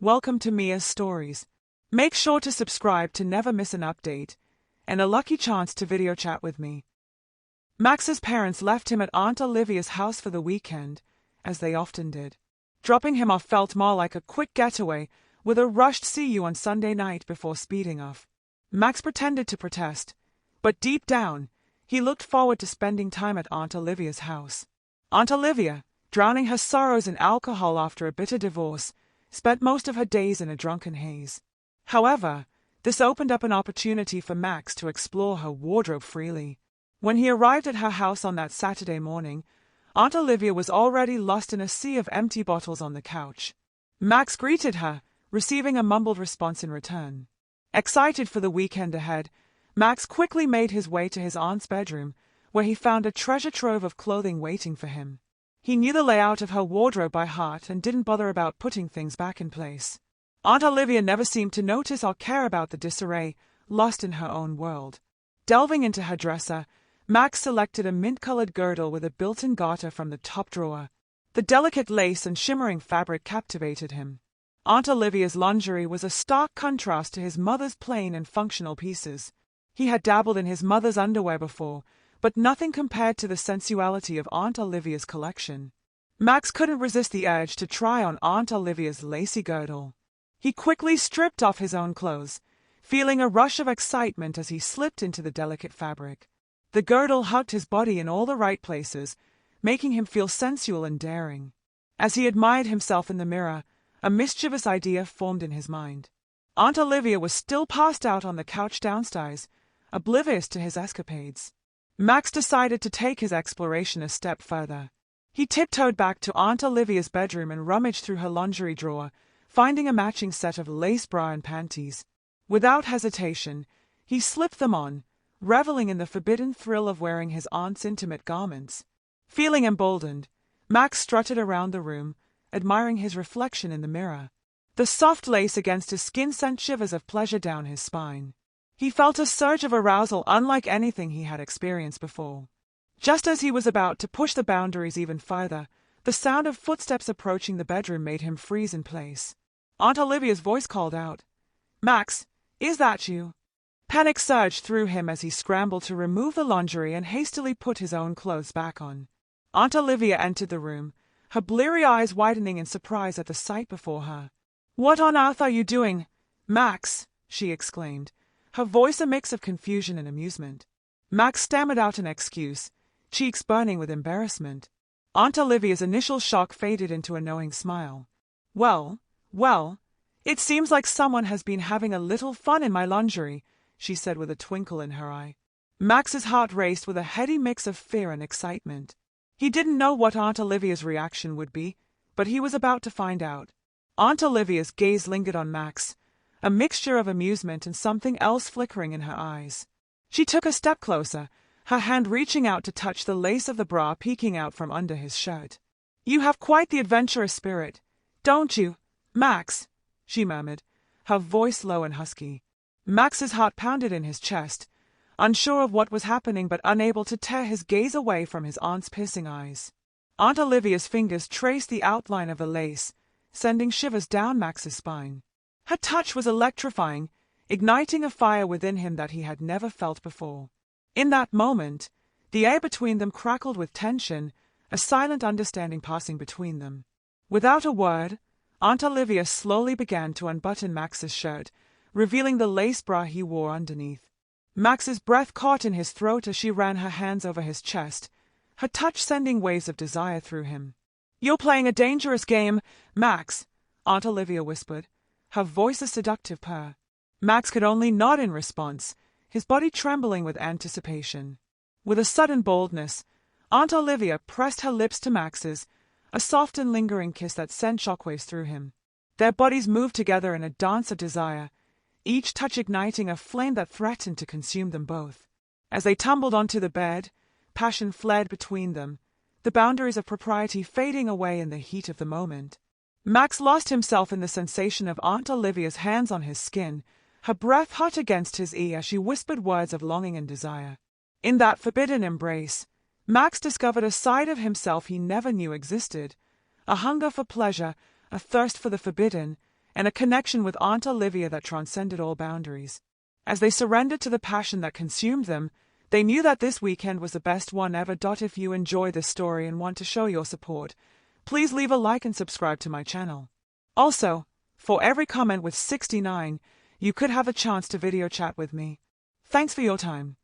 welcome to Mia's Stories. Make sure to subscribe to never miss an update, and a lucky chance to video chat with me. Max's parents left him at Aunt Olivia's house for the weekend, as they often did. Dropping him off felt more like a quick getaway, with a rushed see you on Sunday night before speeding off. Max pretended to protest, but deep down, he looked forward to spending time at Aunt Olivia's house. Aunt Olivia, drowning her sorrows in alcohol after a bitter divorce, spent most of her days in a drunken haze. However, this opened up an opportunity for Max to explore her wardrobe freely. When he arrived at her house on that Saturday morning, Aunt Olivia was already lost in a sea of empty bottles on the couch. Max greeted her, receiving a mumbled response in return. Excited for the weekend ahead, Max quickly made his way to his aunt's bedroom, where he found a treasure trove of clothing waiting for him. He knew the layout of her wardrobe by heart and didn't bother about putting things back in place. Aunt Olivia never seemed to notice or care about the disarray, lost in her own world. Delving into her dresser, Max selected a mint-colored girdle with a built-in garter from the top drawer. The delicate lace and shimmering fabric captivated him. Aunt Olivia's lingerie was a stark contrast to his mother's plain and functional pieces. He had dabbled in his mother's underwear before, but nothing compared to the sensuality of Aunt Olivia's collection. Max couldn't resist the urge to try on Aunt Olivia's lacy girdle. He quickly stripped off his own clothes, feeling a rush of excitement as he slipped into the delicate fabric. The girdle hugged his body in all the right places, making him feel sensual and daring. As he admired himself in the mirror, a mischievous idea formed in his mind. Aunt Olivia was still passed out on the couch downstairs, oblivious to his escapades. Max decided to take his exploration a step further. He tiptoed back to Aunt Olivia's bedroom and rummaged through her lingerie drawer, finding a matching set of lace bra and panties. Without hesitation, he slipped them on, reveling in the forbidden thrill of wearing his aunt's intimate garments. Feeling emboldened, Max strutted around the room, admiring his reflection in the mirror. The soft lace against his skin sent shivers of pleasure down his spine. He felt a surge of arousal unlike anything he had experienced before. Just as he was about to push the boundaries even further, the sound of footsteps approaching the bedroom made him freeze in place. Aunt Olivia's voice called out, "Max, is that you?" Panic surged through him as he scrambled to remove the lingerie and hastily put his own clothes back on. Aunt Olivia entered the room, her bleary eyes widening in surprise at the sight before her. "What on earth are you doing, Max?" she exclaimed, her voice a mix of confusion and amusement. Max stammered out an excuse, cheeks burning with embarrassment. Aunt Olivia's initial shock faded into a knowing smile. Well, it seems like someone has been having a little fun in my lingerie," she said with a twinkle in her eye. Max's heart raced with a heady mix of fear and excitement. He didn't know what Aunt Olivia's reaction would be, but he was about to find out. Aunt Olivia's gaze lingered on Max, a mixture of amusement and something else flickering in her eyes. She took a step closer, her hand reaching out to touch the lace of the bra peeking out from under his shirt. "You have quite the adventurous spirit, don't you, Max?" she murmured, her voice low and husky. Max's heart pounded in his chest, unsure of what was happening but unable to tear his gaze away from his aunt's piercing eyes. Aunt Olivia's fingers traced the outline of the lace, sending shivers down Max's spine. Her touch was electrifying, igniting a fire within him that he had never felt before. In that moment, the air between them crackled with tension, a silent understanding passing between them. Without a word, Aunt Olivia slowly began to unbutton Max's shirt, revealing the lace bra he wore underneath. Max's breath caught in his throat as she ran her hands over his chest, her touch sending waves of desire through him. "You're playing a dangerous game, Max," Aunt Olivia whispered, her voice a seductive purr. Max could only nod in response, his body trembling with anticipation. With a sudden boldness, Aunt Olivia pressed her lips to Max's, a soft and lingering kiss that sent shockwaves through him. Their bodies moved together in a dance of desire, each touch igniting a flame that threatened to consume them both. As they tumbled onto the bed, passion fled between them, the boundaries of propriety fading away in the heat of the moment. Max lost himself in the sensation of Aunt Olivia's hands on his skin, her breath hot against his ear as she whispered words of longing and desire. In that forbidden embrace, Max discovered a side of himself he never knew existed, a hunger for pleasure, a thirst for the forbidden, and a connection with Aunt Olivia that transcended all boundaries. As they surrendered to the passion that consumed them, they knew that this weekend was the best one ever. If you enjoy this story and want to show your support, please leave a like and subscribe to my channel. Also, for every comment with 69, you could have a chance to video chat with me. Thanks for your time.